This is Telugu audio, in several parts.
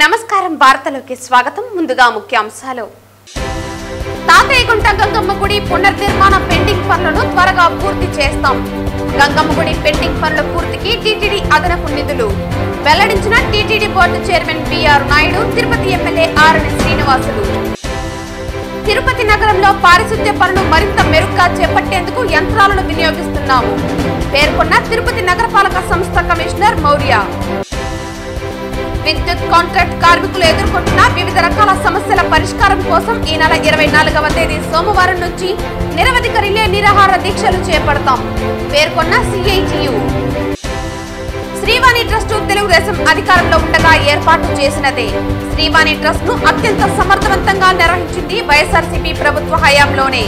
నమస్కారం వార్తలోకి స్వాగతం ముందుగా ముఖ్యాంశాలు తాతయ్యగుంట గంగమ్మ గుడి పునర్నిర్మాణ పెండింగ్ పనులను త్వరగా పూర్తి చేస్తాం గంగమ్మ గుడి పెండింగ్ పనుల పూర్తికి టీటీడీ అదనపు నిధులు వెల్లడించిన TTD board chairman BR Naidu Tirupati MLA RN Srinivasulu Tirupati నగరంలో పారిశుద్ధ్య పనులు మరింత మెరుగ్గా చేపట్టేందుకు యంత్రాలను వినియోగిస్తున్నాము పేర్కొన్న తిరుపతి నగరపాలక సంస్థ కమిషనర్ మౌర్య విద్యుత్ కాంట్రాక్ట్ కార్మికులు ఎదుర్కొంటున్న వివిధ రకాల సమస్యల పరిష్కారం కోసం ఈ నెల 24వ తేదీ సోమవారం నుంచి నిరవధిక రిలే నిరాహార దీక్షలు చేపడతాం పేర్కొన్న సిఐటియు శ్రీవాణి ట్రస్ట్ తెలుగుదేశం అధికారంలో ఉండగా ఏర్పాటు చేసినదే శ్రీవాణి ట్రస్ట్ ను అత్యంత సమర్థవంతంగా నిర్వహించింది వైఎస్ఆర్సీపీ ప్రభుత్వ హయాంలోనే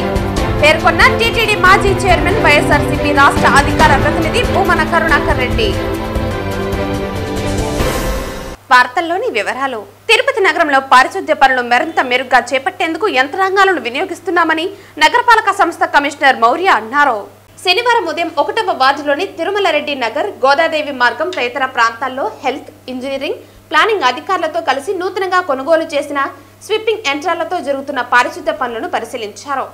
పేర్కొన్న టీటీడీ మాజీ చైర్మన్ వైఎస్ఆర్సీపీ రాష్ట్ర అధికార ప్రతినిధి భూమన కరుణాకర్ రెడ్డి వార్తల్లోని వివరాలు తిరుపతి నగరంలో పారిశుద్ధ్య పనులు మరింత మెరుగ్గా చేపట్టేందుకు యంత్రాంగాలను వినియోగిస్తున్నామని నగరపాలక సంస్థ కమిషనర్ మౌర్య అన్నారు శనివారం ఉదయం 1వ వార్డులోని తిరుమల రెడ్డి నగర్ గోదాదేవి మార్గం తదితర ప్రాంతాల్లో హెల్త్ ఇంజనీరింగ్ ప్లానింగ్ అధికారులతో కలిసి నూతనంగా కొనుగోలు చేసిన స్వీపింగ్ యంత్రాలతో జరుగుతున్న పారిశుద్ధ్య పనులను పరిశీలించారు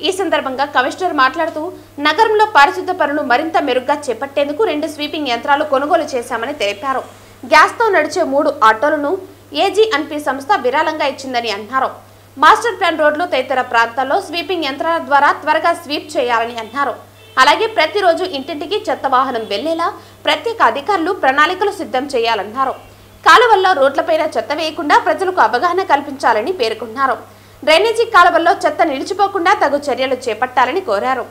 ఈ సందర్భంగా కమిషనర్ మాట్లాడుతూ నగరంలో పారిశుద్ధ్య పనులు మరింత మెరుగ్గా చేపట్టేందుకు 2 స్వీపింగ్ యంత్రాలు కొనుగోలు చేశామని తెలిపారు గ్యాస్తో నడిచే 3 ఆటోలను ఏజీఎన్పీ సంస్థ విరాళంగా ఇచ్చిందని అన్నారు మాస్టర్ ప్లాన్ రోడ్లు తదితర ప్రాంతాల్లో స్వీపింగ్ యంత్రాల ద్వారా త్వరగా స్వీప్ చేయాలని అన్నారు అలాగే ప్రతిరోజు ఇంటింటికి చెత్త వాహనం వెళ్లేలా ప్రత్యేక అధికారులు ప్రణాళికలు సిద్ధం చేయాలన్నారు కాలువల్లో రోడ్లపైన చెత్త వేయకుండా ప్రజలకు అవగాహన కల్పించాలని పేర్కొన్నారు డ్రైనేజీ కాలువల్లో చెత్త నిలిచిపోకుండా తగు చర్యలు చేపట్టాలని కోరారు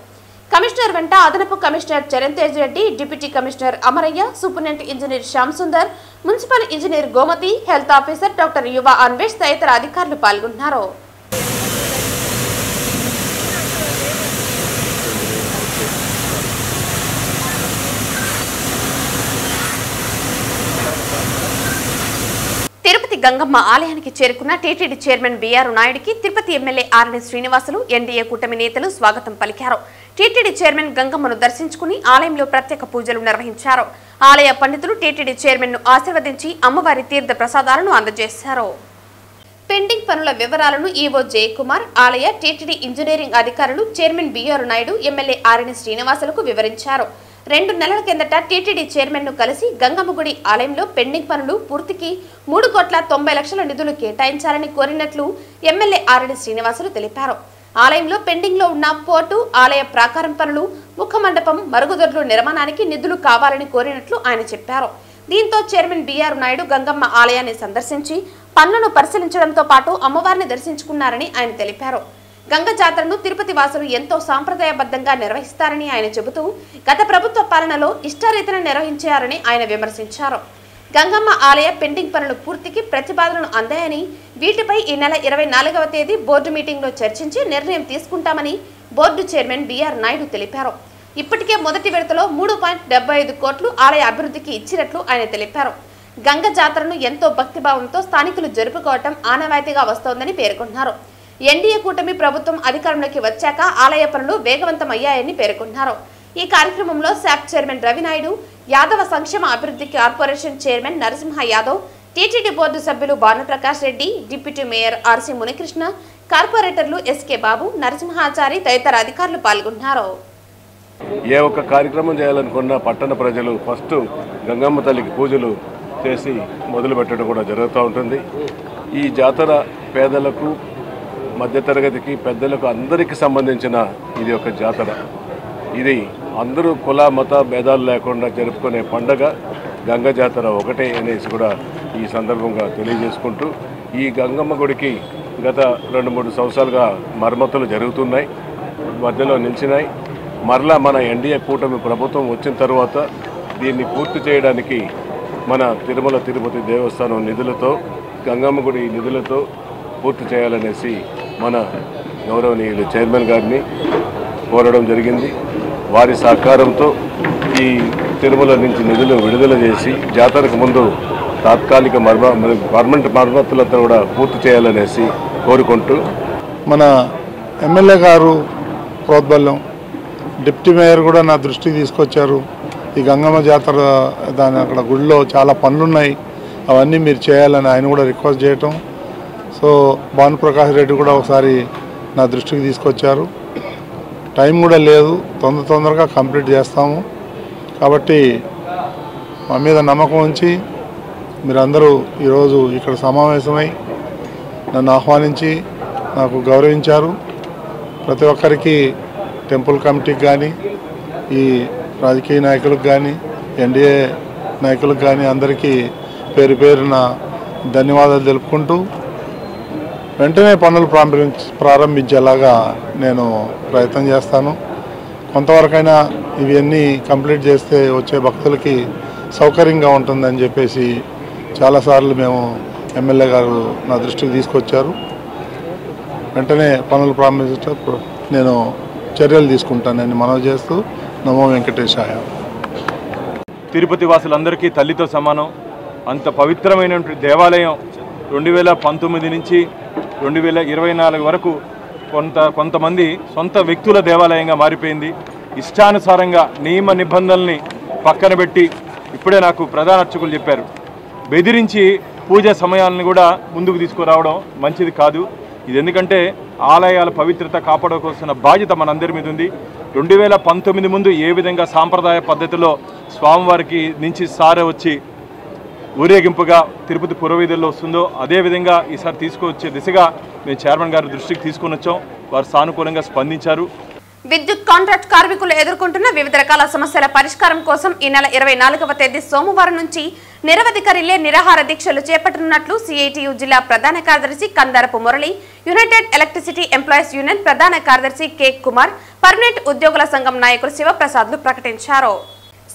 కమిషనర్ వెంట అదనపు commissioner Charan Tej Reddy deputy commissioner Amarayya superintendent engineer Shyam Sundar municipal engineer Gomathi health officer doctor Yuva Anvesh తదితర అధికారులు పాల్గొన్నారు తిరుపతి గంగమ్మ ఆలయానికి చేరుకున్న టీటీడీ చైర్మన్ బిఆర్ నాయుడుకి Tirupati MLA RN Srinivasulu NDA కూటమి నేతలు స్వాగతం పలికారు టీటీడీ చైర్మన్ గంగమ్మను దర్శించుకుని ఆలయంలో ప్రత్యేక పూజలు నిర్వహించారు ఆలయ పండితులు టీటీడీ చైర్మన్ ను ఆశీర్వదించి అమ్మవారి తీర్థ ప్రసాదాలను అందజేశారు పెండింగ్ పనుల వివరాలను ఈవో జయకుమార్ ఆలయ టీటీడీ ఇంజనీరింగ్ అధికారులు chairman BR Naidu MLA RN శ్రీనివాసులకు వివరించారు 2 నెలల కిందట టీటీడీ చైర్మన్ ను కలిసి గంగమ్మ గుడి ఆలయంలో పెండింగ్ పనులు పూర్తికి 3,90,00,000 నిధులు కేటాయించాలని కోరినట్లు ఎమ్మెల్యే ఆర్ఎన్ శ్రీనివాసులు తెలిపారు ఆలయంలో పెండింగ్ లో ఉన్న పోర్టు ఆలయ ప్రాకారం పనులు ముఖ మండపం మరుగుదొడ్లు నిర్మాణానికి నిధులు కావాలని కోరినట్లు ఆయన చెప్పారు దీంతో చైర్మన్ బిఆర్ నాయుడు గంగమ్మ ఆలయాన్ని సందర్శించి పనులను పరిశీలించడంతో పాటు అమ్మవారిని దర్శించుకున్నారని ఆయన తెలిపారు గంగ జాతరను తిరుపతి వాసులు ఎంతో సాంప్రదాయబద్ధంగా నిర్వహిస్తారని ఆయన చెబుతూ గత ప్రభుత్వ పాలనలో ఇష్టారీతిన నిర్వహించారని ఆయన విమర్శించారు గంగమ్మ ఆలయ పెండింగ్ పనులు పూర్తికి ప్రతిపాదనలు అందాయని వీటిపై ఈ నెల 24వ తేదీ బోర్డు మీటింగ్ లో చర్చించి నిర్ణయం తీసుకుంటామని బోర్డు చైర్మన్ బిఆర్ నాయుడు తెలిపారు ఇప్పటికే మొదటి విడతలో 3.75 కోట్లు ఆలయ అభివృద్ధికి ఇచ్చినట్లు ఆయన తెలిపారు గంగ జాతరను ఎంతో భక్తిభావంతో స్థానికులు జరుపుకోవటం ఆనవాయితీగా వస్తోందని పేర్కొన్నారు ఎన్డీఏ కూటమి ప్రభుత్వం అధికారంలోకి వచ్చాక ఆలయ పనులు వేగవంతమయ్యాయని పేర్కొన్నారు ఈ కార్యక్రమంలో శాప్ చైర్మన్ రవినాయుడు యాదవ సంక్షేమ అభివృద్ధి corporation chairman Narasimha Yadav TTD board సభ్యులు Bhanuprakash Reddy deputy mayor RC Munikrishna కార్పొరేటర్లు ఎస్కే బాబు నరసింహాచారి తదితర అధికారులు పాల్గొన్నారు ఏ ఒక్క కార్యక్రమం చేయాలనుకున్న పట్టణ ప్రజలు ఫస్ట్ గంగమ్మ తల్లికి పూజలు చేసి మొదలు పెట్టడం కూడా జరుగుతూ ఉంటుంది ఈ జాతర పేదలకు మధ్యతరగతికి పెద్దలకు అందరికీ సంబంధించిన ఇది ఒక జాతర ఇది అందరూ కుల మత భేదాలు లేకుండా జరుపుకునే పండగ గంగ జాతర ఒకటే అనేసి కూడా ఈ సందర్భంగా తెలియజేసుకుంటూ ఈ గంగమ్మ గుడికి గత 2-3 సంవత్సరాలుగా మరమ్మతులు జరుగుతున్నాయి మధ్యలో నిలిచినాయి మరలా మన ఎన్డీఏ కూటమి ప్రభుత్వం వచ్చిన తర్వాత దీన్ని పూర్తి చేయడానికి మన తిరుమల తిరుపతి దేవస్థానం నిధులతో గంగమ్మ గుడి నిధులతో పూర్తి చేయాలనేసి మన గౌరవనీయులు చైర్మన్ గారిని కోరడం జరిగింది వారి సహకారంతో ఈ తిరుమల నుంచి నిధులు విడుదల చేసి జాతరకు ముందు తాత్కాలిక పర్మనెంట్ మరమ్మతులతో కూడా పూర్తి చేయాలనేసి కోరుకుంటూ మన ఎమ్మెల్యే గారు ప్రోద్బల్యం డిప్యూటీ మేయర్ కూడా నా దృష్టికి తీసుకొచ్చారు ఈ గంగమ్మ జాతర దాని అక్కడ గుడిలో చాలా పనులున్నాయి అవన్నీ మీరు చేయాలని ఆయన కూడా రిక్వెస్ట్ చేయటం. సో భానుప్రకాష్ రెడ్డి కూడా ఒకసారి నా దృష్టికి తీసుకొచ్చారు. టైం కూడా లేదు, తొందరగా కంప్లీట్ చేస్తాము. కాబట్టి మా మీద నమ్మకం ఉంచి మీరందరూ ఈరోజు ఇక్కడ సమావేశమై నన్ను ఆహ్వానించి నాకు గౌరవించారు. ప్రతి ఒక్కరికి టెంపుల్ కమిటీకి కానీ, ఈ రాజకీయ నాయకులకు కానీ, ఎన్డీఏ నాయకులకు కానీ అందరికీ పేరు పేరున ధన్యవాదాలు తెలుపుకుంటూ వెంటనే పనులు ప్రారంభించేలాగా నేను ప్రయత్నం చేస్తాను. కొంతవరకైనా ఇవన్నీ కంప్లీట్ చేస్తే వచ్చే భక్తులకి సౌకర్యంగా ఉంటుందని చెప్పేసి చాలాసార్లు మేము ఎమ్మెల్యే గారు నా దృష్టికి తీసుకొచ్చారు. వెంటనే పనులు ప్రారంభించేటప్పుడు నేను చర్యలు తీసుకుంటానని మనవి చేస్తూ నమో వెంకటేశాయ. తిరుపతి వాసులందరికీ తల్లితో సమానం. అంత పవిత్రమైనటువంటి దేవాలయం 2019 నుంచి 2024 వరకు కొంతమంది సొంత వ్యక్తుల దేవాలయంగా మారిపోయింది. ఇష్టానుసారంగా నియమ నిబంధనల్ని పక్కన పెట్టి ఇప్పుడే నాకు ప్రధాన అర్చకులు చెప్పారు, బెదిరించి పూజ సమయాలను కూడా ముందుకు తీసుకురావడం మంచిది కాదు. ఇది ఎందుకంటే ఆలయాల పవిత్రత కాపాడుకోవాల్సిన బాధ్యత మనందరి మీద ఉంది. 2019 ముందు ఏ విధంగా సాంప్రదాయ పద్ధతిలో స్వామివారికి నుంచి సారె వచ్చి ఊరేగింపుగా తిరుపతి పురవీధుల్లో వస్తుందో అదేవిధంగా ఈసారి తీసుకువచ్చే దిశగా మేము చైర్మన్ గారి దృష్టికి తీసుకుని వచ్చాం. వారు సానుకూలంగా స్పందించారు. విద్యుత్ కాంట్రాక్ట్ కార్మికులు ఎదుర్కొంటున్న వివిధ రకాల సమస్యల పరిష్కారం కోసం ఈ నెల 24వ తేదీ సోమవారం నుంచి నిరవధిక రిలే నిరాహార దీక్షలు చేపట్టనున్నట్లు సిఐటియు జిల్లా ప్రధాన కార్యదర్శి Kandarapu Murali, United electricity employees union ప్రధాన కార్యదర్శి కె కుమార్, పర్మనెంట్ ఉద్యోగుల సంఘం నాయకులు శివప్రసాద్లు ప్రకటించారు.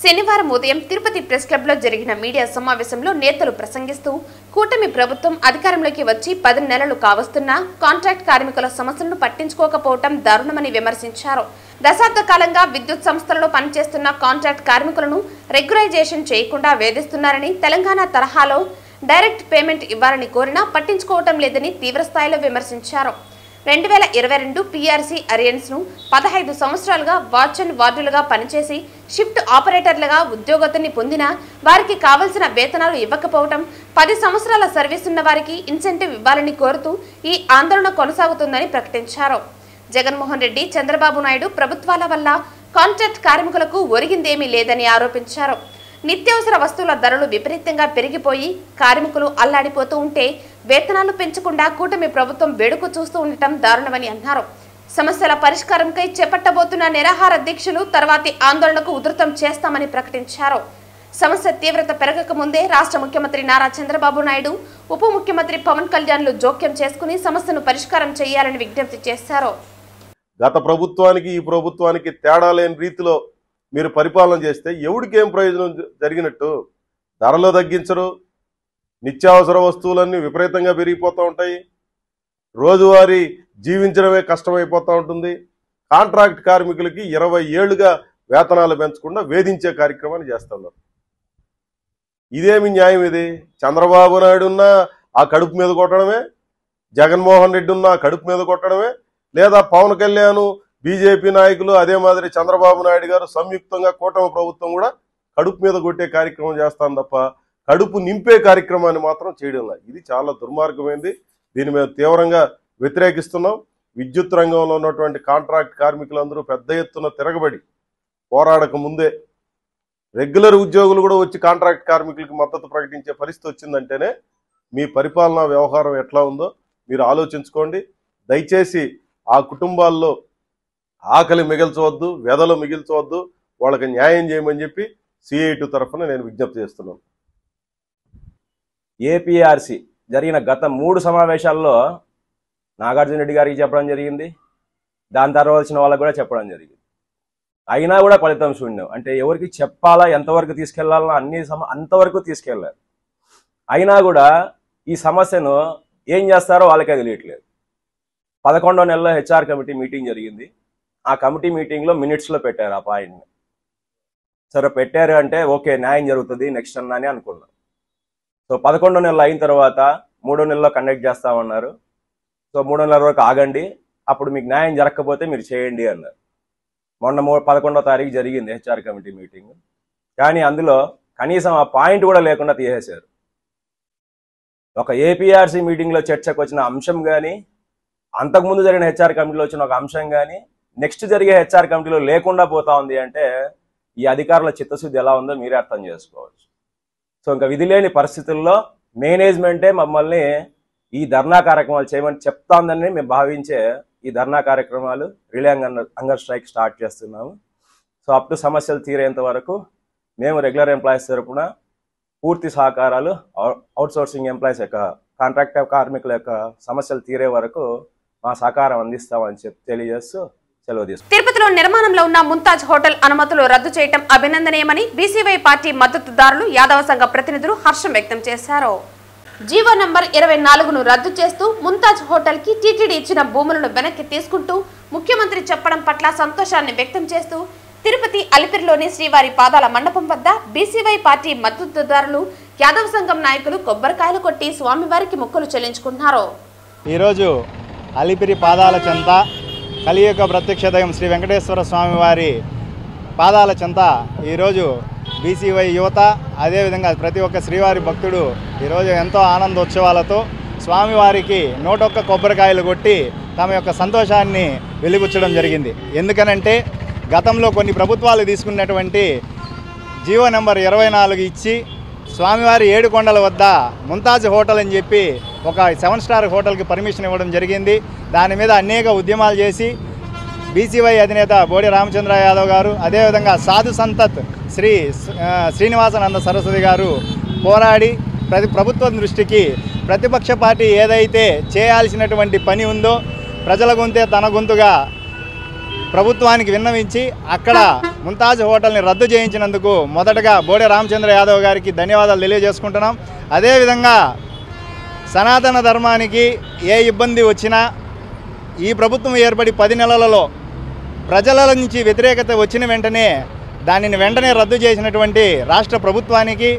శనివారం ఉదయం తిరుపతి ప్రెస్ క్లబ్ లో జరిగిన మీడియా సమావేశంలో నేతలు ప్రసంగిస్తూ కూటమి ప్రభుత్వం అధికారంలోకి వచ్చి 10 నెలలు కావస్తున్నా కాంట్రాక్ట్ కార్మికుల సమస్యలను పట్టించుకోకపోవడం దారుణమని విమర్శించారు. దశాబ్ద కాలంగా విద్యుత్ సంస్థలలో పనిచేస్తున్న కాంట్రాక్ట్ కార్మికులను రెగ్యులైజేషన్ చేయకుండా వేధిస్తున్నారని, తెలంగాణ తరహాలో డైరెక్ట్ పేమెంట్ ఇవ్వాలని కోరినా పట్టించుకోవటం లేదని తీవ్రస్థాయిలో విమర్శించారు. 2022 పీఆర్సీ అరియన్స్ ను 15 సంవత్సరాలుగా వాచ్ అండ్ వార్డులుగా పనిచేసి షిఫ్ట్ ఆపరేటర్లుగా ఉద్యోగతిని పొందిన వారికి కావలసిన వేతనాలు ఇవ్వకపోవడం, 10 సంవత్సరాల సర్వీస్ ఉన్న వారికి ఇన్సెంటివ్ ఇవ్వాలని కోరుతూ ఈ ఆందోళన కొనసాగుతుందని ప్రకటించారు. జగన్మోహన్ రెడ్డి, చంద్రబాబు నాయుడు ప్రభుత్వాల వల్ల కాంట్రాక్ట్ కార్మికులకు ఒరిగిందేమీ లేదని ఆరోపించారు. నిత్యావసర వస్తువుల ధరలు విపరీతంగా పెరిగిపోయి కార్మికులు అల్లాడిపోతూ ఉంటే వేతనాలు పెంచకుండా కూటమి ప్రభుత్వం వేడుక చూస్తూ ఉండటం దారుణమని అన్నారు. సమస్యల పరిష్కారంకై చేపట్టబోతున్న నిరాహార దీక్షలు తర్వాతి ఆందోళనకు ఉధృతం చేస్తామని ప్రకటించారు. సమస్య తీవ్రత పెరగక ముందే రాష్ట్ర ముఖ్యమంత్రి నారా చంద్రబాబు నాయుడు, ఉప ముఖ్యమంత్రి పవన్ కళ్యాణ్లు జోక్యం చేసుకుని సమస్యను పరిష్కారం చేయాలని విజ్ఞప్తి చేశారు. గత ప్రభుత్వానికి ఈ ప్రభుత్వానికి తేడా లేని రీతిలో మీరు పరిపాలన చేస్తే ఎవడికేం ప్రయోజనం జరిగినట్టు? ధరలు తగ్గించరు, నిత్యావసర వస్తువులన్నీ విపరీతంగా పెరిగిపోతూ ఉంటాయి, రోజువారీ జీవించడమే కష్టమైపోతూ ఉంటుంది. కాంట్రాక్ట్ కార్మికులకి 20 ఏళ్లుగా వేతనాలు పెంచకుండా వేధించే కార్యక్రమాన్ని చేస్తున్నారు. ఇదేమి న్యాయం? ఇది చంద్రబాబు నాయుడు ఉన్నా ఆ కడుపు మీద కొట్టడమే, జగన్మోహన్ రెడ్డి ఉన్నా ఆ కడుపు మీద కొట్టడమే, లేదా పవన్ కళ్యాణ్ బీజేపీ నాయకులు అదే మాదిరి చంద్రబాబు నాయుడు గారు సంయుక్తంగా కూటమి ప్రభుత్వం కూడా కడుపు మీద కొట్టే కార్యక్రమం చేస్తాం తప్ప కడుపు నింపే కార్యక్రమాన్ని మాత్రం చేయడం లేదు. ఇది చాలా దుర్మార్గమైంది. దీన్ని మేము తీవ్రంగా వ్యతిరేకిస్తున్నాం. విద్యుత్ రంగంలో ఉన్నటువంటి కాంట్రాక్ట్ కార్మికులందరూ పెద్ద ఎత్తున తిరగబడి పోరాడక ముందే రెగ్యులర్ ఉద్యోగులు కూడా వచ్చి కాంట్రాక్ట్ కార్మికులకు మద్దతు ప్రకటించే పరిస్థితి వచ్చిందంటేనే మీ పరిపాలనా వ్యవహారం ఎట్లా ఉందో మీరు ఆలోచించుకోండి. దయచేసి ఆ కుటుంబాల్లో ఆకలి మిగిల్చవద్దు, వెదలు మిగిల్చవద్దు, వాళ్ళకి న్యాయం చేయమని చెప్పి సిఐటి తరఫున నేను విజ్ఞప్తి చేస్తున్నాను. ఏపీఆర్సీ జరిగిన గత 3 సమావేశాల్లో నాగార్జున రెడ్డి గారికి చెప్పడం జరిగింది, దాని తర్వాత వచ్చిన వాళ్ళకు కూడా చెప్పడం జరిగింది. అయినా కూడా ఫలితం శూన్యం. అంటే ఎవరికి చెప్పాలా, ఎంతవరకు తీసుకెళ్లాలన్నా అంతవరకు తీసుకెళ్లారు. అయినా కూడా ఈ సమస్యను ఏం చేస్తారో వాళ్ళకే తెలియట్లేదు. 11వ నెలలో హెచ్ఆర్ కమిటీ మీటింగ్ జరిగింది. ఆ కమిటీ మీటింగ్లో మినిట్స్లో పెట్టారు ఆ పాయింట్ని. సరే పెట్టారు అంటే ఓకే, న్యాయం జరుగుతుంది నెక్స్ట్ అన్నా అని అనుకున్నాం. సో 11వ నెల అయిన తర్వాత 3వ నెలలో కండక్ట్ చేస్తామన్నారు. సో 3వ నెల వరకు ఆగండి, అప్పుడు మీకు న్యాయం జరగకపోతే మీరు చేయండి అన్నారు. మొన్న 11వ తారీఖు జరిగింది హెచ్ఆర్ కమిటీ మీటింగ్. కానీ అందులో కనీసం ఆ పాయింట్ కూడా లేకుండా తీసేశారు. ఒక ఏపీఆర్సీ మీటింగ్లో చర్చకు వచ్చిన అంశం కానీ, అంతకుముందు జరిగిన హెచ్ఆర్ కమిటీలో వచ్చిన ఒక అంశం కానీ నెక్స్ట్ జరిగే హెచ్ఆర్ కమిటీలో లేకుండా పోతా ఉంది అంటే ఈ అధికారుల చిత్తశుద్ధి ఎలా ఉందో మీరే అర్థం చేసుకోవచ్చు. సో ఇంకా విధి లేని పరిస్థితుల్లో మేనేజ్మెంటే మమ్మల్ని ఈ ధర్నా కార్యక్రమాలు చేయమని చెప్తాందని మేము భావించే ఈ ధర్నా కార్యక్రమాలు రిలే హంగర్ స్ట్రైక్ స్టార్ట్ చేస్తున్నాము. సో అప్ టు సమస్యలు తీరేంత వరకు మేము రెగ్యులర్ ఎంప్లాయీస్ తరపున పూర్తి సహకారాలు, అవుట్సోర్సింగ్ ఎంప్లాయీస్ యొక్క కాంట్రాక్ట్ కార్మికుల యొక్క సమస్యలు తీరే వరకు మా సహకారం అందిస్తామని తెలియజేస్తూ సెలవు తీసుకుంటాం. తిరుపతిలో నిర్మాణంలో ఉన్న ముంతాజ్ హోటల్ అనుమతులు రద్దు చేయడం అభినందనీయమని బీసీవై పార్టీ మద్దతుదారులు, యాదవ సంఘ ప్రతినిధులు హర్షం వ్యక్తం చేశారు. జీవో నంబర్ 24ను రద్దు చేస్తూ ముంతాజ్ హోటల్ కి టీటీడీ ఇచ్చిన భూములను వెనక్కి తీసుకుంటూ ముఖ్యమంత్రి చెప్పడం పట్ల సంతోషాన్ని వ్యక్తం చేస్తూ తిరుపతి అలిపిరిలోని శ్రీవారి పాదాల మండపం వద్ద బీసీవై పార్టీ మద్దతుదారులు, యాదవ సంఘం నాయకులు కొబ్బరికాయలు కొట్టి స్వామివారికి మొక్కులు చెల్లించుకున్నారు. ఈరోజు అలిపిరి పాదాల చెంత కలియుగ ప్రత్యక్ష దైవం శ్రీ వెంకటేశ్వర స్వామివారి పాదాల చెంత ఈరోజు బీసీవై యువత, అదేవిధంగా ప్రతి ఒక్క శ్రీవారి భక్తుడు ఈరోజు ఎంతో ఆనందోత్సవాలతో స్వామివారికి 101 కొబ్బరికాయలు కొట్టి తమ యొక్క సంతోషాన్ని వెలిబుచ్చడం జరిగింది. ఎందుకనంటే గతంలో కొన్ని ప్రభుత్వాలు తీసుకున్నటువంటి జీవో నెంబర్ 24 ఇచ్చి స్వామివారి 7 కొండల వద్ద ముంతాజ్ హోటల్ అని చెప్పి ఒక 7 స్టార్ హోటల్కి పర్మిషన్ ఇవ్వడం జరిగింది. దాని మీద అనేక ఉద్యమాలు చేసి బీసీవై అధినేత బోడి రామచంద్ర యాదవ్ గారు, అదేవిధంగా సాధు సంతత్ శ్రీనివాసానంద సరస్వతి గారు పోరాడి ప్రభుత్వం దృష్టికి ప్రతిపక్ష పార్టీ ఏదైతే చేయాల్సినటువంటి పని ఉందో ప్రజల గొంతే తన గొంతుగా ప్రభుత్వానికి విన్నవించి అక్కడ ముంతాజ్ హోటల్ని రద్దు చేయించినందుకు మొదటగా బోడే రామచంద్ర యాదవ్ గారికి ధన్యవాదాలు తెలియజేసుకుంటున్నాం. అదేవిధంగా సనాతన ధర్మానికి ఏ ఇబ్బంది వచ్చినా ఈ ప్రభుత్వం ఏర్పడి 10 నెలలలో ప్రజల నుంచి వ్యతిరేకత వచ్చిన వెంటనే దానిని వెంటనే రద్దు చేసినటువంటి రాష్ట్ర ప్రభుత్వానికి,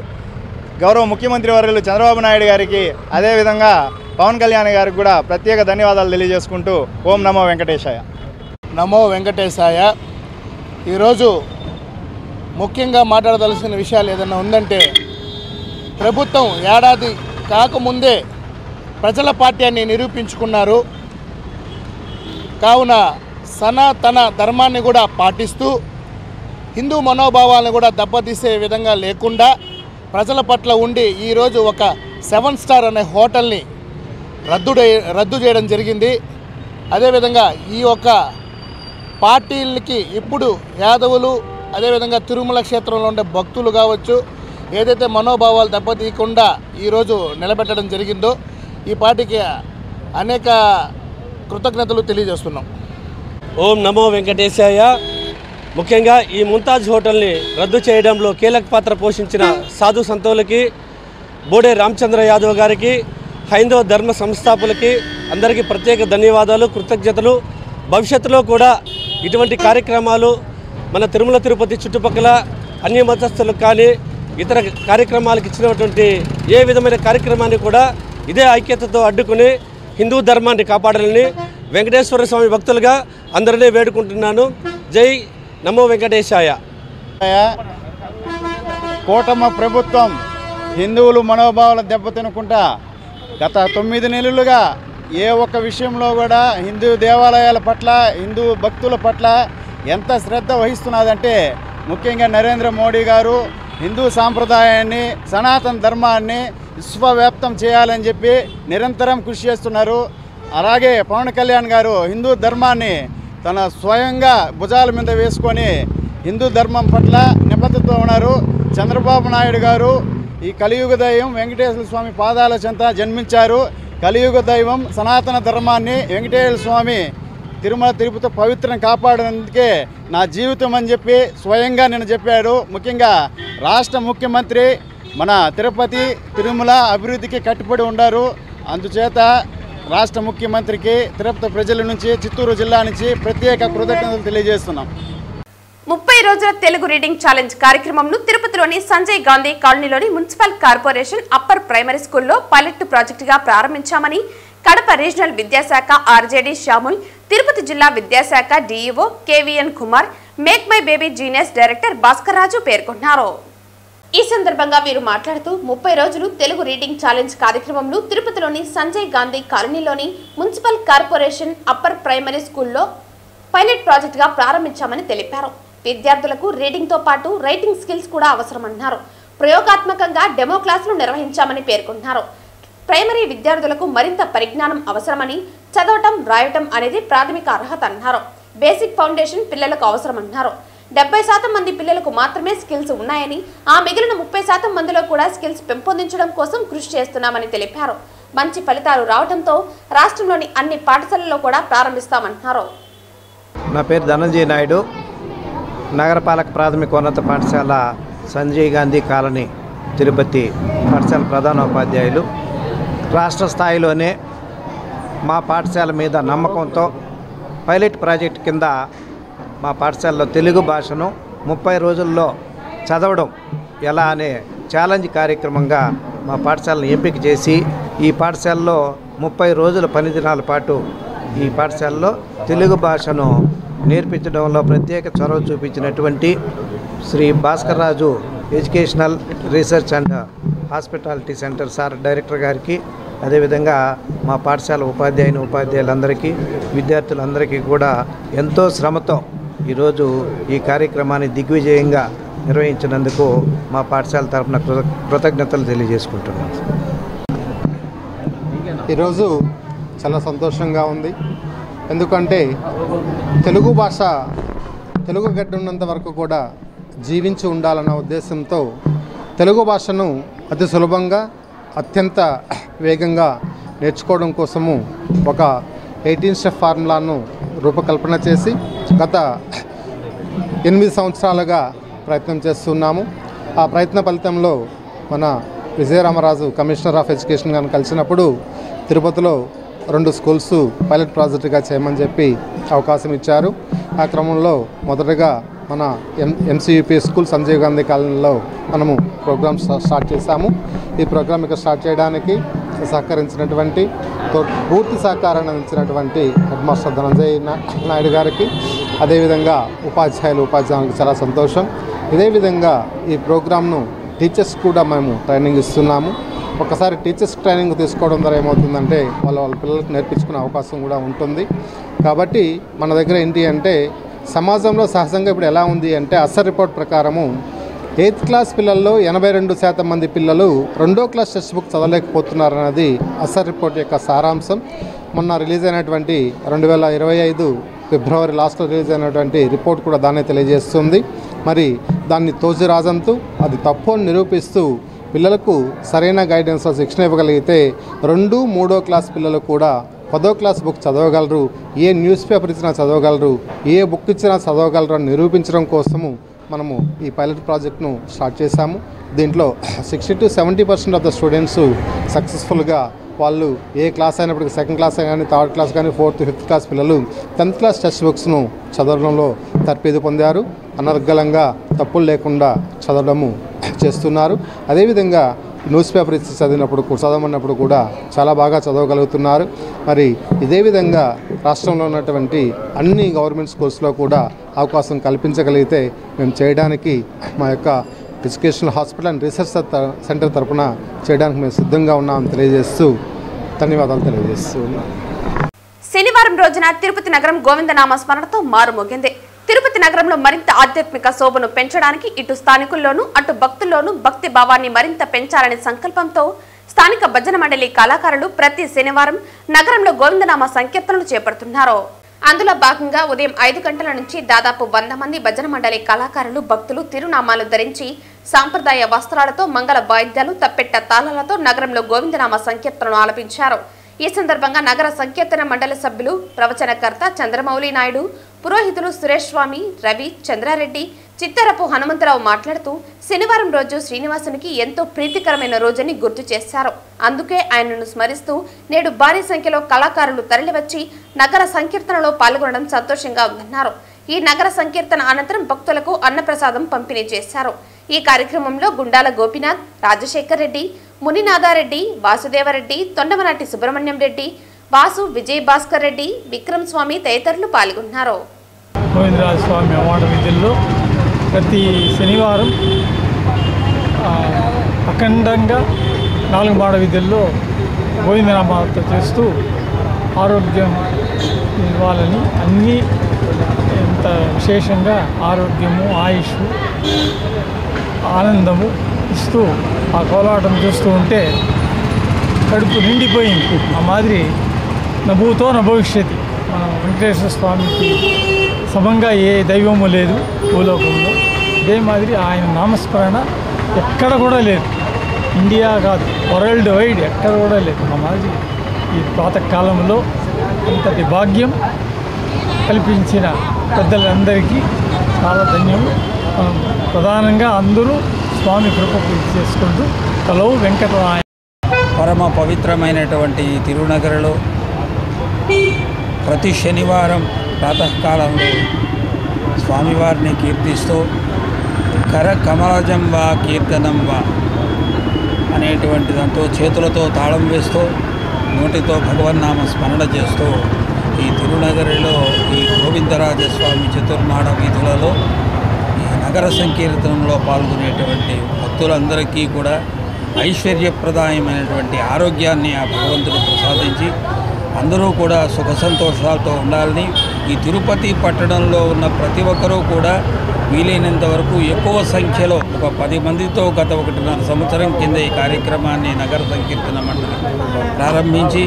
గౌరవ ముఖ్యమంత్రి వర్యులు చంద్రబాబు నాయుడు గారికి, అదేవిధంగా పవన్ కళ్యాణ్ గారికి కూడా ప్రత్యేక ధన్యవాదాలు తెలియజేసుకుంటూ ఓం నమో వెంకటేశాయ. నమో వెంకటేశాయ. ఈరోజు ముఖ్యంగా మాట్లాడదలసిన విషయాలు ఏదైనా ఉందంటే, ప్రభుత్వం ఏడాది కాకముందే ప్రజల పార్టీ అని నిరూపించుకున్నారు. కావున సనాతన ధర్మాన్ని కూడా పాటిస్తూ హిందూ మనోభావాలను కూడా దెబ్బతీసే విధంగా లేకుండా ప్రజల పట్ల ఉండి ఈరోజు ఒక 7 స్టార్ అనే హోటల్ని రద్దు చేయడం జరిగింది. అదేవిధంగా ఈ యొక్క పార్టీలకి ఇప్పుడు యాదవులు, అదేవిధంగా తిరుమల క్షేత్రంలో ఉండే భక్తులు కావచ్చు, ఏదైతే మనోభావాలు దెబ్బతీయకుండా ఈరోజు నిలబెట్టడం జరిగిందో ఈ పార్టీకి అనేక కృతజ్ఞతలు తెలియజేస్తున్నాం. ఓం నమో వెంకటేశాయ. ముఖ్యంగా ఈ ముంతాజ్ హోటల్ని రద్దు చేయడంలో కీలక పాత్ర పోషించిన సాధు సంతులకి, బోడే రామచంద్ర యాదవ్ గారికి, హైందవ ధర్మ సంస్థాపకులకి అందరికీ ప్రత్యేక ధన్యవాదాలు, కృతజ్ఞతలు. భవిష్యత్తులో కూడా ఇటువంటి కార్యక్రమాలు మన తిరుమల తిరుపతి చుట్టుపక్కల అన్య మతస్థులకు కానీ ఇతర కార్యక్రమాలకు ఇచ్చినటువంటి ఏ విధమైన కార్యక్రమాన్ని కూడా ఇదే ఐక్యతతో అడ్డుకుని హిందూ ధర్మాన్ని కాపాడాలని వెంకటేశ్వర స్వామి భక్తులుగా అందరినీ వేడుకుంటున్నాను. జై నమో వెంకటేశాయ. కూటమి ప్రభుత్వం హిందువులు మనోభావాలు దెబ్బతినకుండా గత 9 నెలలుగా ఏ ఒక్క విషయంలో కూడా హిందూ దేవాలయాల పట్ల, హిందూ భక్తుల పట్ల ఎంత శ్రద్ధ వహిస్తున్నదంటే, ముఖ్యంగా నరేంద్ర మోడీ గారు హిందూ సాంప్రదాయాన్ని, సనాతన ధర్మాన్ని విశ్వవ్యాప్తం చేయాలని చెప్పి నిరంతరం కృషి చేస్తున్నారు. అలాగే పవన్ కళ్యాణ్ గారు హిందూ ధర్మాన్ని తన స్వయంగా భుజాల మీద వేసుకొని హిందూ ధర్మం పట్ల నిబద్ధతతో ఉన్నారు. చంద్రబాబు నాయుడు గారు ఈ కలియుగ దైవం వెంకటేశ్వర స్వామి పాదాల చెంత జన్మించారు. కలియుగ దైవం సనాతన ధర్మాన్ని వెంకటేశ్వర స్వామి తిరుమల తిరుపతి పవిత్రం కాపాడేందుకే నా జీవితం అని చెప్పి స్వయంగా నేను చెప్పాడు. ముఖ్యంగా రాష్ట్ర ముఖ్యమంత్రి మన తిరుపతి తిరుమల అభివృద్ధికి కట్టుబడి ఉన్నారు. అందుచేత రాష్ట్ర ముఖ్యమంత్రికి తిరుపతి ప్రజల నుంచి, చిత్తూరు జిల్లా నుంచి ప్రత్యేక కృతజ్ఞతలు తెలియజేస్తున్నాం. 30 రోజుల తెలుగు రీడింగ్ ఛాలెంజ్ కార్యక్రమంను తిరుపతిలోని సంజయ్ గాంధీ కాలనీలోని మున్సిపల్ కార్పొరేషన్ అప్పర్ ప్రైమరీ స్కూల్లో పైలట్ ప్రాజెక్టుగా ప్రారంభించామని కడప రీజనల్ విద్యాశాఖ ఆర్జేడీ శ్యాముల్, తిరుపతి జిల్లా విద్యాశాఖ DEO KVN Kumar, make my baby genius director Bhaskar Raju పేర్కొన్నారు. ఈ సందర్భంగా వీరు మాట్లాడుతూ 30 రోజులు తెలుగు రీడింగ్ ఛాలెంజ్ కార్యక్రమంలో తిరుపతిలోని సంజయ్ గాంధీ కాలనీలోని మున్సిపల్ కార్పొరేషన్ అప్పర్ ప్రైమరీ స్కూల్లో పైలట్ ప్రాజెక్టుగా ప్రారంభించామని తెలిపారు. విద్యార్థులకు రీడింగ్ తో పాటు రైటింగ్ స్కిల్స్ కూడా అవసరమన్నారు. ప్రయోగాత్మకంగా డెమో క్లాసులు నిర్వహించామని పేర్కొన్నారు. ప్రైమరీ విద్యార్థులకు మరింత పరిజ్ఞానం అవసరమని, చదవటం రాయటం అనేది ప్రాథమిక అర్హత అన్నారు. బేసిక్ ఫౌండేషన్ పిల్లలకు అవసరమన్నారు. 70% మంది పిల్లలకు మాత్రమే స్కిల్స్ ఉన్నాయని, ఆ మిగిలిన 30% మందిలో కూడా స్కిల్స్ పెంపొందించడం కోసం కృషి చేస్తున్నామని తెలిపారు. మంచి ఫలితాలు రావడంతో రాష్ట్రంలోని అన్ని పాఠశాలల్లో కూడా ప్రారంభిస్తామన్నారు. నా పేరు ధనంజయ నాయుడు, నగరపాలక ప్రాథమికోన్నత పాఠశాల సంజయ్ గాంధీ కాలనీ తిరుపతి పాఠశాల ప్రధానోపాధ్యాయులు. రాష్ట్ర స్థాయిలోనే మా పాఠశాల మీద నమ్మకంతో పైలట్ ప్రాజెక్ట్ కింద మా పాఠశాలలో తెలుగు భాషను 30 రోజుల్లో చదవడం ఎలా అనే ఛాలెంజ్ కార్యక్రమంగా మా పాఠశాలను ఎంపిక చేసి ఈ పాఠశాలలో 30 రోజుల పని దినాల పాటు ఈ పాఠశాలలో తెలుగు భాషను నేర్పించడంలో ప్రత్యేక చొరవ చూపించినటువంటి Shri Bhaskar Raju educational research and hospitality centre sir director గారికి, అదేవిధంగా మా పాఠశాల ఉపాధ్యాయులందరికీ విద్యార్థులందరికీ కూడా ఎంతో శ్రమతో ఈరోజు ఈ కార్యక్రమాన్ని దిగ్విజయంగా నిర్వహించినందుకు మా పాఠశాల తరఫున కృతజ్ఞతలు తెలియజేసుకుంటున్నాం. ఈరోజు చాలా సంతోషంగా ఉంది. ఎందుకంటే తెలుగు భాష తెలుగు గడ్డ ఉన్నంత వరకు కూడా జీవించి ఉండాలన్న ఉద్దేశంతో తెలుగు భాషను అతి సులభంగా అత్యంత వేగంగా నేర్చుకోవడం కోసము ఒక 18 స్టెప్ ఫార్ములాను రూపకల్పన చేసి గత 8 సంవత్సరాలుగా ప్రయత్నం చేస్తున్నాము. ఆ ప్రయత్న ఫలితంలో మన విజయరామరాజు కమిషనర్ ఆఫ్ ఎడ్యుకేషన్ గారిని కలిసినప్పుడు తిరుపతిలో 2 స్కూల్స్ పైలట్ ప్రాజెక్టుగా చేయమని చెప్పి అవకాశం ఇచ్చారు. ఆ క్రమంలో మొదటగా మన ఎంసీయూపీ స్కూల్ సంజయ్ గాంధీ కాలనీలో మనము ప్రోగ్రామ్ స్టార్ట్ చేశాము. ఈ ప్రోగ్రామ్ ఇక్కడ స్టార్ట్ చేయడానికి సహకరించినటువంటి పూర్తి సహకారాన్ని అందించినటువంటి హెడ్ మాస్టర్ ధనంజయ్ నాయుడు గారికి, అదేవిధంగా ఉపాధ్యాయులకు చాలా సంతోషం. ఇదే విధంగా ఈ ప్రోగ్రామ్ను టీచర్స్ కూడా మేము ట్రైనింగ్ ఇస్తున్నాము. ఒకసారి టీచర్స్ ట్రైనింగ్ తీసుకోవడం ద్వారా ఏమవుతుందంటే వాళ్ళ పిల్లలకు నేర్పించుకునే అవకాశం కూడా ఉంటుంది. కాబట్టి మన దగ్గర ఏంటి అంటే సమాజంలో సహజంగా ఇప్పుడు ఎలా ఉంది అంటే అసర్ రిపోర్ట్ ప్రకారము 8th క్లాస్ పిల్లల్లో 82% మంది పిల్లలు 2వ క్లాస్ టెక్స్ట్ బుక్ చదవలేకపోతున్నారన్నది అసర్ రిపోర్ట్ యొక్క సారాంశం. మొన్న రిలీజ్ అయినటువంటి 2025 ఫిబ్రవరి లాస్ట్లో రిలీజ్ అయినటువంటి రిపోర్ట్ కూడా దాన్నే తెలియజేస్తుంది. మరి దాన్ని తోసిరాజంతూ అది తప్పు అని నిరూపిస్తూ పిల్లలకు సరైన గైడెన్స్ శిక్షణ ఇవ్వగలిగితే 2, 3వ క్లాస్ పిల్లలు కూడా 10వ క్లాస్ బుక్ చదవగలరు, ఏ న్యూస్ పేపర్ ఇచ్చినా చదవగలరు, ఏ బుక్ ఇచ్చినా చదవగలరు అని నిరూపించడం కోసము మనము ఈ పైలట్ ప్రాజెక్ట్ను స్టార్ట్ చేశాము. దీంట్లో 60 to 70% ఆఫ్ ద స్టూడెంట్స్ సక్సెస్ఫుల్గా వాళ్ళు ఏ క్లాస్ అయినప్పటికీ 2nd క్లాస్ కానీ 3rd క్లాస్ కానీ 4th, 5th క్లాస్ పిల్లలు 10th క్లాస్ టెక్స్ట్ బుక్స్ను చదవడంలో తర్ఫీదు పొందారు. అనర్గళంగా తప్పులు లేకుండా చదవడము చేస్తున్నారు. అదేవిధంగా న్యూస్ పేపర్ ఇచ్చి చదవమన్నప్పుడు కూడా చాలా బాగా చదవగలుగుతున్నారు. మరి ఇదే విధంగా రాష్ట్రంలో ఉన్నటువంటి అన్ని గవర్నమెంట్ స్కూల్స్లో కూడా అవకాశం కల్పించగలిగితే మేము చేయడానికి మా యొక్క educational hospital and research centre తరఫున చేయడానికి మేము సిద్ధంగా ఉన్నామని తెలియజేస్తూ ధన్యవాదాలు తెలియజేస్తున్నాం. శనివారం రోజున తిరుపతి నగరం గోవిందనామ స్మరణతో మారుమోగింది. తిరుపతి నగరంలో మరింత ఆధ్యాత్మిక శోభను పెంచడానికి ఇటు స్థానికుల్లోనూ అటు భక్తుల్లోనూ భక్తి భావాన్ని మరింత పెంచాలనే సంకల్పంతో స్థానిక భజన మండలి కళాకారులు ప్రతి శనివారం నగరంలో గోవిందనామ సంకీర్తనలు చేపడుతున్నారు. అందులో భాగంగా ఉదయం 5 గంటల నుంచి దాదాపు 100 మంది భజన మండలి కళాకారులు భక్తులు తిరునామాలు ధరించి సాంప్రదాయ వస్త్రాలతో మంగళ వాయిద్యాలు తప్పెట్ట తాళాలతో నగరంలో గోవిందనామ సంకీర్తనలు ఆలపించారు. ఈ సందర్భంగా నగర సంకీర్తన మండలి సభ్యులు ప్రవచనకర్త చంద్రమౌళి నాయుడు, పురోహితులు సురేష్ స్వామి, రవి, చంద్రారెడ్డి, చిత్తరపు హనుమంతరావు మాట్లాడుతూ శనివారం రోజు శ్రీనివాసునికి ఎంతో ప్రీతికరమైన రోజని గుర్తు చేశారు. అందుకే ఆయనను స్మరిస్తూ నేడు భారీ సంఖ్యలో కళాకారులు తరలివచ్చి నగర సంకీర్తనలో పాల్గొనడం సంతోషంగా ఉందన్నారు. ఈ నగర సంకీర్తన అనంతరం భక్తులకు అన్నప్రసాదం పంపిణీ చేశారు. ఈ కార్యక్రమంలో గుండాల గోపినాథ్, రాజశేఖర్ రెడ్డి, మునినాదారెడ్డి, వాసుదేవరెడ్డి, తొండమనాటి సుబ్రహ్మణ్యం రెడ్డి, వాసు, విజయ్ భాస్కర్ రెడ్డి, విక్రమ్ స్వామి తదితరులు పాల్గొన్నారు. గోవిందరాజ స్వామి అవార్డు విధుల్లో ప్రతి శనివారం అఖండంగా 4 మాడ విధుల్లో గోవిందనామాలతో చేస్తూ ఆరోగ్యం ఇవ్వాలని అన్నీ ఎంత విశేషంగా ఆరోగ్యము, ఆయుష్, ఆనందము ఇస్తూ ఆ కోలాటం చూస్తూ ఉంటే కడుపు నిండిపోయింది. ఆ మాదిరి నభూతో నభవిష్యతి. మన వెంకటేశ్వర స్వామికి సమంగా ఏ దైవము లేదు భూలోకంలో. ఇదే మాదిరి ఆయన నామస్మరణ ఎక్కడ కూడా లేదు. ఇండియా కాదు, వరల్డ్ వైడ్ ఎక్కడ కూడా లేదు. ఆ మాదిరి ఈ పాతకాలంలో అంతటి భాగ్యం కల్పించిన పెద్దలందరికీ చాలా ధన్యము. ప్రధానంగా అందరూ స్వామి కృప పూర్తి చేసుకుంటూ కలో వెంకటరాయ. పరమ పవిత్రమైనటువంటి తిరునగరలో ప్రతి శనివారం ప్రాతకాలంలో స్వామివారిని కీర్తిస్తూ కర కమలజం వా కీర్తనం వా అనేటువంటి దాంతో చేతులతో తాళం వేస్తూ నోటితో భగవన్నామ స్మరణ చేస్తూ ఈ తిరునగరిలో ఈ గోవిందరాజస్వామి చతుర్మాడ వీధులలో ఈ నగర సంకీర్తనంలో పాల్గొనేటువంటి భక్తులందరికీ కూడా ఐశ్వర్యప్రదాయమైనటువంటి ఆరోగ్యాన్ని ఆ భగవంతుడు ప్రసాదించి అందరూ కూడా సుఖ సంతోషాలతో ఉండాలని, ఈ తిరుపతి పట్టణంలో ఉన్న ప్రతి ఒక్కరూ కూడా వీలైనంత వరకు ఎక్కువ సంఖ్యలో ఒక 10 మందితో గత 1.5 సంవత్సరం కింద ఈ కార్యక్రమాన్ని నగర సంకీర్తన మండలి ప్రారంభించి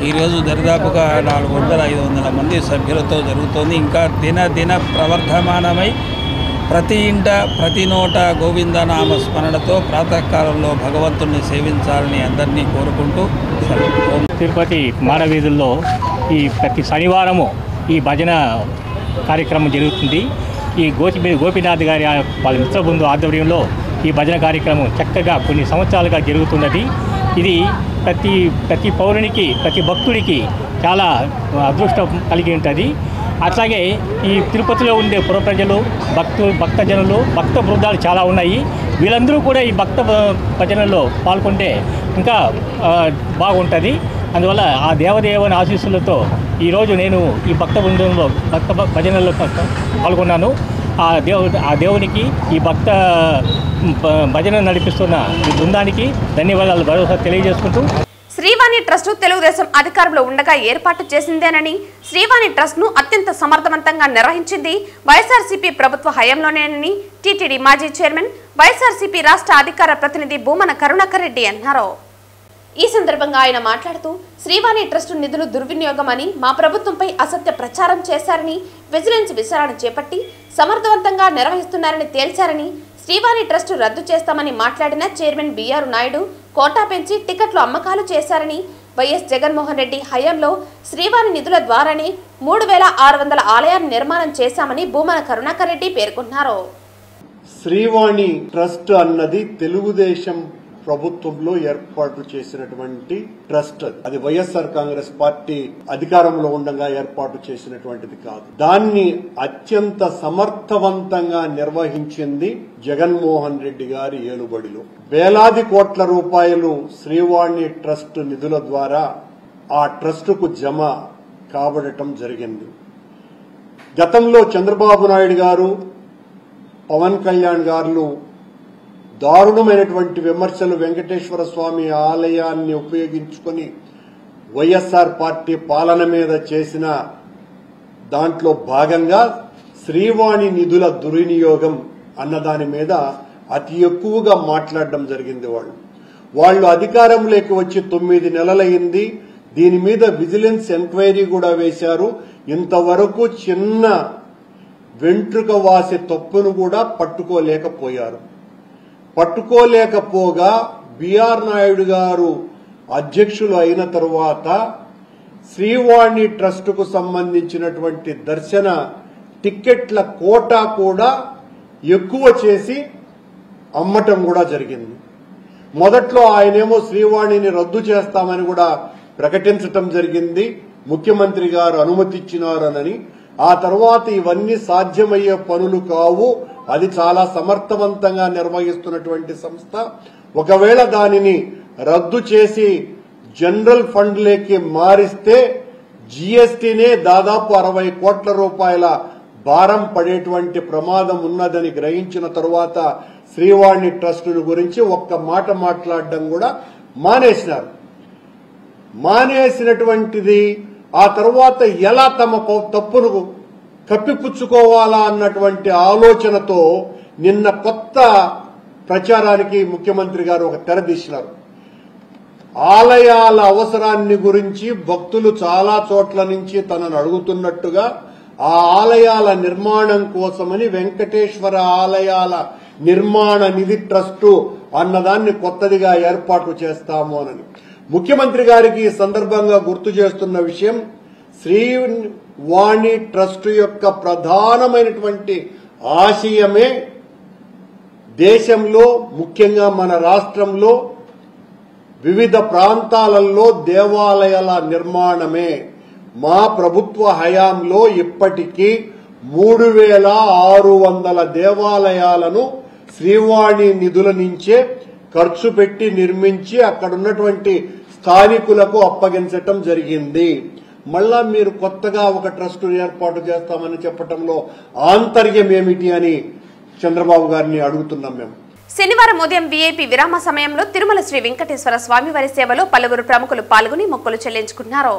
ఈరోజు దరిదాపుగా 400-500 మంది సభ్యులతో జరుగుతోంది. ఇంకా దిన ప్రవర్ధమానమై ప్రతి ఇంట ప్రతి నోట గోవిందనామ స్మరణతో ప్రాతకాలంలో భగవంతుణ్ణి సేవించాలని అందరినీ కోరుకుంటూ తిరుపతి మాడవీధుల్లో ఈ ప్రతి శనివారము ఈ భజన కార్యక్రమం జరుగుతుంది. ఈ గోపీనాథ్ గారి వాళ్ళ మిత్రబృందు ఆధ్వర్యంలో ఈ భజన కార్యక్రమం చక్కగా కొన్ని సంవత్సరాలుగా జరుగుతున్నది. ఇది ప్రతి పౌరునికి, ప్రతి భక్తుడికి చాలా అదృష్టం కలిగి ఉంటుంది. అట్లాగే ఈ తిరుపతిలో ఉండే పుర ప్రజలు, భక్తజనులు, భక్త బృందాలు చాలా ఉన్నాయి. వీళ్ళందరూ కూడా ఈ భజనలో పాల్గొంటే ఇంకా బాగుంటుంది. అందువల్ల ఆ దేవదేవుని ఆశీస్సులతో ఈరోజు నేను ఈ భక్త బృందంలో భజనలో పాల్గొన్నాను. ఆ దేవునికి, ఈ భజన నడిపిస్తున్న ఈ బృందానికి ధన్యవాదాలు భరోసా తెలియజేసుకుంటూ, శ్రీవాణి ట్రస్ట్ తెలుగుదేశం అధికారంలో ఉండగా ఏర్పాటు చేసిందేనని, శ్రీవాణి ట్రస్ట్ ను అత్యంత సమర్థవంతంగా నిర్వహించింది వైఎస్ఆర్సీపీ ప్రభుత్వ హయాంలోనేనని టీటీడీ మాజీ చైర్మన్, వైఎస్ఆర్సీపీ రాష్ట్ర అధికార ప్రతినిధి భూమన కరుణాకర్ రెడ్డి అన్నారు. ఈ సందర్భంగా ఆయన మాట్లాడుతూ, శ్రీవాణి ట్రస్ట్ నిధులు దుర్వినియోగమని, మా ప్రభుత్వంపై అసత్య ప్రచారం చేశారని, విజిలెన్స్ విచారణ చేపట్టి సమర్థవంతంగా నిర్వహిస్తున్నారని తేల్చారని, శ్రీవాణి ట్రస్ట్ రద్దు చేస్తామని మాట్లాడిన చైర్మన్ బిఆర్ నాయుడు కోటా పెంచి టికెట్లు అమ్మకాలు చేశారని, వైఎస్ జగన్మోహన్ రెడ్డి హయాంలో శ్రీవాణి నిధుల ద్వారానే 3600 ఆలయాన్ని నిర్మాణం చేశామని భూమన కరుణాకర్ రెడ్డి పేర్కొన్నారు. శ్రీవాణి ట్రస్ట్ అన్నది తెలుగుదేశం ప్రభుత్వంలో ఏర్పాటు చేసినటువంటి ట్రస్ట్. అది వైఎస్ఆర్ కాంగ్రెస్ పార్టీ అధికారంలో ఉండగా ఏర్పాటు చేసినటువంటిది కాదు. దాన్ని అత్యంత సమర్థవంతంగా నిర్వహించింది జగన్మోహన్ రెడ్డి గారి ఏలుబడిలో. వేలాది కోట్ల రూపాయలు శ్రీవాణి ట్రస్ట్ నిధుల ద్వారా ఆ ట్రస్టుకు జమ కాబడటం జరిగింది. గతంలో చంద్రబాబు నాయుడు గారు, పవన్ కళ్యాణ్ గారు దారుణమైనటువంటి విమర్శలు వెంకటేశ్వర స్వామి ఆలయాన్ని ఉపయోగించుకొని వైఎస్ఆర్ పార్టీ పాలన మీద చేసిన దాంట్లో భాగంగా శ్రీవాణి నిధుల దుర్వినియోగం అన్నదాని మీద అతి ఎక్కువగా మాట్లాడడం జరిగింది. వాళ్ళు అధికారంలోకి వచ్చి 9 నెలలైంది. దీని మీద విజిలెన్స్ ఎంక్వైరీ కూడా వేశారు. ఇంతవరకు చిన్న వెంట్రుక వాసి తప్పును కూడా పట్టుకోలేకపోగా బిఆర్ నాయుడు గారు అధ్యక్షులు అయిన తరువాత శ్రీవాణి ట్రస్టుకు సంబంధించినటువంటి దర్శన టిక్కెట్ల కోటా కూడా ఎక్కువ చేసి అమ్మటం కూడా జరిగింది. మొదట్లో ఆయనేమో శ్రీవాణిని రద్దు చేస్తామని కూడా ప్రకటించటం జరిగింది. ముఖ్యమంత్రి గారు అనుమతిచ్చినారని. ఆ తర్వాత ఇవన్నీ సాధ్యమయ్యే పనులు కావు, అది చాలా సమర్థవంతంగా నిర్వహిస్తున్నటువంటి సంస్థ. ఒకవేళ దానిని రద్దు చేసి జనరల్ ఫండ్లోకి మారిస్తే జీఎస్టీనే దాదాపు 60 కోట్ల రూపాయల భారం పడేటువంటి ప్రమాదం ఉన్నదని గ్రహించిన తరువాత శ్రీవాణి ట్రస్టుల గురించి ఒక్క మాట మాట్లాడడం కూడా మానేసినారు. మానేసినటువంటిది ఆ తర్వాత ఎలా తమ తప్పును కప్పిపుచ్చుకోవాలా అన్నటువంటి ఆలోచనతో నిన్న కొత్త ప్రచారానికి ముఖ్యమంత్రి గారు ఒక తెరదీసినారు. ఆలయాల అవసరాన్ని గురించి భక్తులు చాలా చోట్ల నుంచి తనను అడుగుతున్నట్టుగా ఆ ఆలయాల నిర్మాణం కోసమని వెంకటేశ్వర ఆలయాల నిర్మాణ నిధి ట్రస్టు అన్నదాన్ని కొత్తదిగా ఏర్పాటు చేస్తాము అని ముఖ్యమంత్రి గారికి ఈ సందర్భంగా గుర్తు చేస్తున్న విషయం, శ్రీవాణి ట్రస్టు యొక్క ప్రధానమైనటువంటి ఆశయమే దేశంలో ముఖ్యంగా మన రాష్ట్రంలో వివిధ ప్రాంతాలలో దేవాలయాల నిర్మాణమే. మా ప్రభుత్వ హయాంలో ఇప్పటికీ 3600 దేవాలయాలను శ్రీవాణి నిధుల నుంచే ఖర్చు పెట్టి నిర్మించి అక్కడున్నటువంటి స్థానికులకు అప్పగించటం జరిగింది. మళ్ళా మీరు కొత్తగా ఒక ట్రస్ట్ ఏర్పాటు చేస్తామని చెప్పటంలో ఆంతర్యం ఏమిటి అని చంద్రబాబు గారిని అడుగుతున్నాం మేము. శనివారం ఉదయం వీఐపీ విరామ సమయంలో తిరుమల శ్రీ వెంకటేశ్వర స్వామివారి సేవలో పలువురు ప్రముఖులు పాల్గొని మొక్కులు చెల్లించుకున్నారు.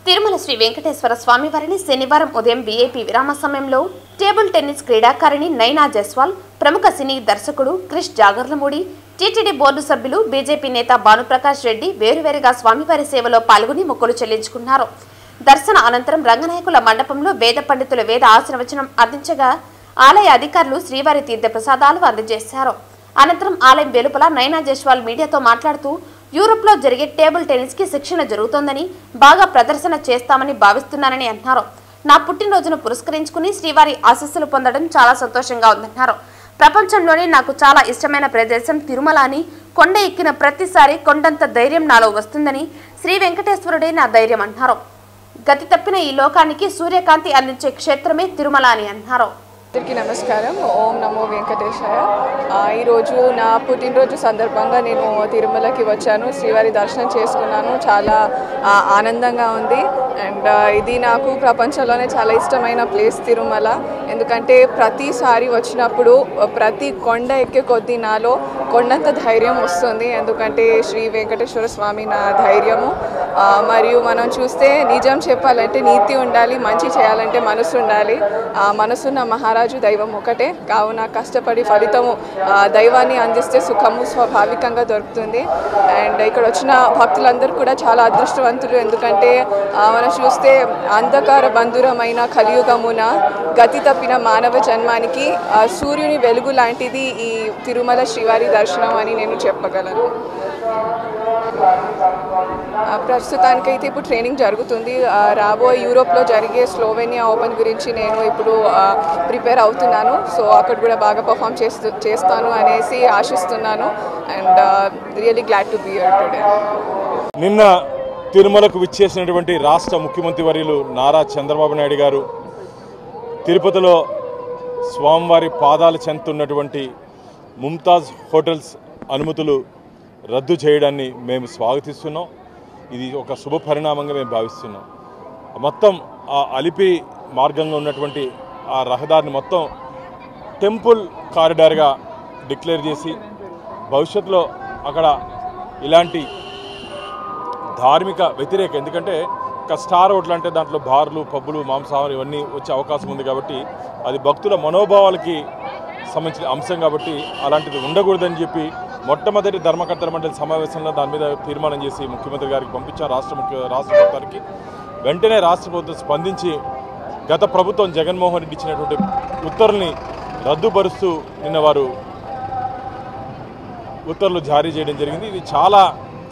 తిరుమల శ్రీ వెంకటేశ్వర స్వామివారిని శనివారం ఉదయం వీఐపీ విరామ సమయంలో టేబుల్ టెన్నిస్ క్రీడాకారిణి నైనా జైస్వాల్, ప్రముఖ సినీ దర్శకుడు క్రిష్ జాగర్లమూడి, టీటీడీ బోర్డు సభ్యులు, బీజేపీ నేత భానుప్రకాష్ రెడ్డి వేరువేరుగా స్వామివారి సేవలో పాల్గొని మొక్కులు చెల్లించుకున్నారు. దర్శన అనంతరం రంగనాయకుల మండపంలో వేద పండితులు వేద ఆశీర్వచనం అందించగా ఆలయ అధికారులు శ్రీవారి తీర్థ ప్రసాదాలు అందజేశారు. అనంతరం ఆలయం వెలుపల నైనా జైస్వాల్ మీడియాతో మాట్లాడుతూ యూరోప్లో జరిగే టేబుల్ టెన్నిస్ కి శిక్షణ జరుగుతోందని, బాగా ప్రదర్శన చేస్తామని భావిస్తున్నానని అన్నారు. నా పుట్టినరోజును పురస్కరించుకుని శ్రీవారి ఆశీస్సులు పొందడం చాలా సంతోషంగా ఉందన్నారు. ప్రపంచంలోనే నాకు చాలా ఇష్టమైన ప్రదేశం తిరుమల అని, కొండ ఎక్కిన ప్రతిసారి కొండంత ధైర్యం నాలో వస్తుందని, శ్రీ వెంకటేశ్వరుడే నా ధైర్యం అన్నారు. గతి తప్పిన ఈ లోకానికి సూర్యకాంతి అందించే క్షేత్రమే తిరుమల అని అన్నారు. అందరికీ నమస్కారం. ఓం నమో వెంకటేశాయ. ఈరోజు నా పుట్టినరోజు సందర్భంగా నేను తిరుమలకి వచ్చాను, శ్రీవారి దర్శనం చేసుకున్నాను. చాలా ఆనందంగా ఉంది. అండ్ ఇది నాకు ప్రపంచంలోనే చాలా ఇష్టమైన ప్లేస్ తిరుమల. ఎందుకంటే ప్రతిసారి వచ్చినప్పుడు ప్రతి కొండ ఎక్కే కొద్దీ నాలో కొండంత ధైర్యం వస్తుంది. ఎందుకంటే శ్రీ వెంకటేశ్వర స్వామి నా ధైర్యము. మరియు మనం చూస్తే నిజం చెప్పాలంటే నీతి ఉండాలి, మంచి చేయాలంటే మనసు ఉండాలి. మనసున్న మహారాజు దైవం ఒకటే. కావున కష్టపడి ఫలితము దైవాన్ని అందిస్తే సుఖము స్వాభావికంగా దొరుకుతుంది. అండ్ ఇక్కడ వచ్చిన భక్తులందరూ కూడా చాలా అదృష్టవంతులు. ఎందుకంటే మనం చూస్తే అంధకార బంధురమైన కలియుగమున గతి తప్పిన మానవ జన్మానికి సూర్యుని వెలుగు లాంటిది ఈ తిరుమల శ్రీవారి దర్శనం అని నేను చెప్పగలను. ప్రస్తుతానికైతే ఇప్పుడు ట్రైనింగ్ జరుగుతుంది. రాబోయే యూరోప్లో జరిగే స్లోవేనియా ఓపెన్ గురించి నేను ఇప్పుడు ప్రిపేర్ అవుతున్నాను. సో అక్కడ కూడా బాగా పర్ఫామ్ చేస్తాను అనేసి ఆశిస్తున్నాను. And really glad to be here today. నిన్న తిరుమలకు విచ్చేసినటువంటి రాష్ట్ర ముఖ్యమంత్రి వర్యులు నారా చంద్రబాబు నాయుడు గారు తిరుపతిలో స్వామివారి పాదాల చెందుతున్నటువంటి ముంతాజ్ హోటల్స్ అనుమతులు రద్దు చేయడాన్ని మేము స్వాగతిస్తున్నాం. ఇది ఒక శుభ పరిణామంగా మేము భావిస్తున్నాం. మొత్తం ఆ అలిపిరి మార్గంగా ఉన్నటువంటి ఆ రహదారిని మొత్తం టెంపుల్ కారిడార్గా డిక్లేర్ చేసి భవిష్యత్తులో అక్కడ ఇలాంటి ధార్మిక వ్యతిరేక, ఎందుకంటే ఒక స్టార్ హోటల్ అంటే దాంట్లో బార్లు, పబ్బులు, మాంసాహారం ఇవన్నీ వచ్చే అవకాశం ఉంది. కాబట్టి అది భక్తుల మనోభావాలకి సంబంధించిన అంశం కాబట్టి అలాంటిది ఉండకూడదని చెప్పి మొట్టమొదటి ధర్మకర్తల మండలి సమావేశంలో దాని మీద తీర్మానం చేసి ముఖ్యమంత్రి గారికి పంపించారు. రాష్ట్ర ప్రభుత్వానికి వెంటనే రాష్ట్ర ప్రభుత్వం స్పందించి గత ప్రభుత్వం జగన్మోహన్ రెడ్డి ఇచ్చినటువంటి ఉత్తర్వుల్ని రద్దుపరుస్తూ నిన్న వారు ఉత్తర్వులు జారీ చేయడం జరిగింది. ఇది చాలా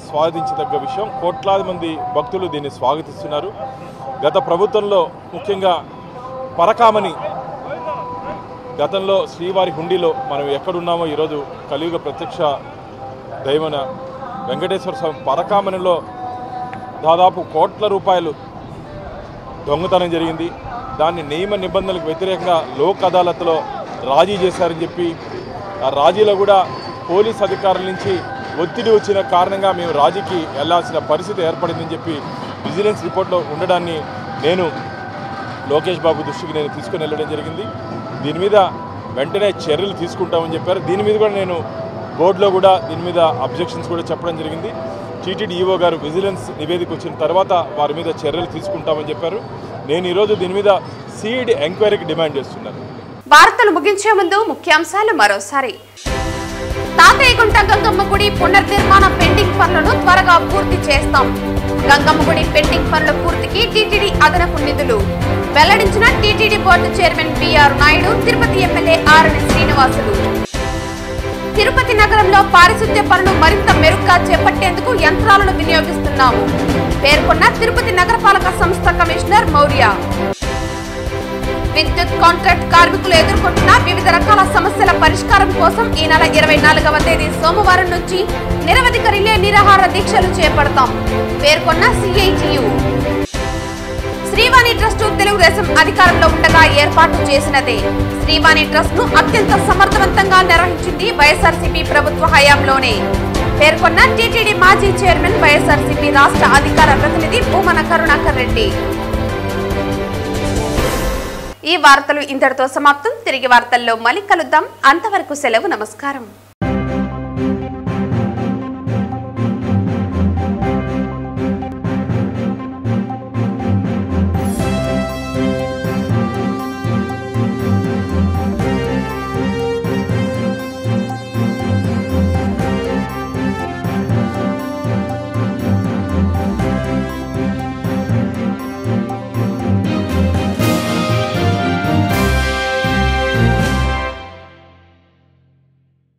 స్వాగతించదగ్గ విషయం. కోట్లాది మంది భక్తులు దీన్ని స్వాగతిస్తున్నారు. గత ప్రభుత్వంలో ముఖ్యంగా పరకామని, గతంలో శ్రీవారి హుండీలో మనం ఎక్కడున్నామో ఈరోజు కలియుగ ప్రత్యక్ష దైవన వెంకటేశ్వర స్వామి పరకామనిలో దాదాపు కోట్ల రూపాయలు దొంగతనం జరిగింది. దాన్ని నియమ నిబంధనలకు వ్యతిరేకంగా లోక్ అదాలత్లో రాజీ చేశారని చెప్పి ఆ రాజీలో కూడా పోలీస్ అధికారుల నుంచి ఒత్తిడి వచ్చిన కారణంగా మేము రాజీకి వెళ్లాల్సిన పరిస్థితి ఏర్పడిందని చెప్పి విజిలెన్స్ రిపోర్ట్లో ఉండడాన్ని నేను లోకేష్ బాబు దృష్టికి నేను తీసుకుని వెళ్ళడం జరిగింది. దీని మీద వెంటనే చర్యలు తీసుకుంటామని చెప్పారు. దీని మీద కూడా నేను బోర్డులో కూడా దీని మీద అబ్జెక్షన్స్ కూడా చెప్పడం జరిగింది. టీటీడీ ఈవో గారు విజిలెన్స్ నివేదిక వచ్చిన తర్వాత వారి మీద చర్యలు తీసుకుంటామని చెప్పారు. నేను ఈరోజు దీని మీద సిఐడి ఎంక్వైరీకి డిమాండ్ చేస్తున్నాను. వార్తలు ముగించే ముందు ముఖ్యాంశాలు మరోసారి. తాతయ్యగుంట గంగమ్మ గుడి పునర్నిర్మాణ పెండింగ్ పనులను త్వరగా పూర్తి చేస్తాం. గంగమ్మ గుడి పెండింగ్ పనుల పూర్తికి టీటీడీ అదనపు నిధులు వెల్లడించిన TTD board chairman BR Naidu, Tirupati MLA RN Srinivasulu. Tirupati నగరంలో పారిశుద్ధ్య పనులు మరింత మెరుగ్గా చేపట్టేందుకు యంత్రాలను వినియోగిస్తున్నాము పేర్కొన్న తిరుపతి నగరపాలక సంస్థ కమిషనర్ మౌర్య. విద్యుత్ కాంట్రాక్ట్ కార్మికులు ఎదుర్కొంటున్న వివిధ రకాల సమస్యల పరిష్కారం కోసం ఈ నెల 24వ తేదీ సోమవారం నుంచి నిరవధిక రిలే నిరాహార దీక్షలు చేపడతాం పేర్కొన్న సిఐటియు. శ్రీవాణి ట్రస్ట్ తెలుగుదేశం అధికారంలో ఉండగా ఏర్పాటు చేసినదే. శ్రీవాణి ట్రస్ట్ ను అత్యంత సమర్థవంతంగా నిర్వహించింది వైఎస్ఆర్సీపీ ప్రభుత్వ హయాంలోనే పేర్కొన్న టీటీడీ మాజీ చైర్మన్, వైఎస్ఆర్సీపీ రాష్ట్ర అధికార ప్రతినిధి భూమన కరుణాకర్ రెడ్డి. ఈ వార్తలు ఇంతటితో సమాప్తం. తిరిగి వార్తల్లో మళ్ళీ కలుద్దాం. అంతవరకు సెలవు. నమస్కారం.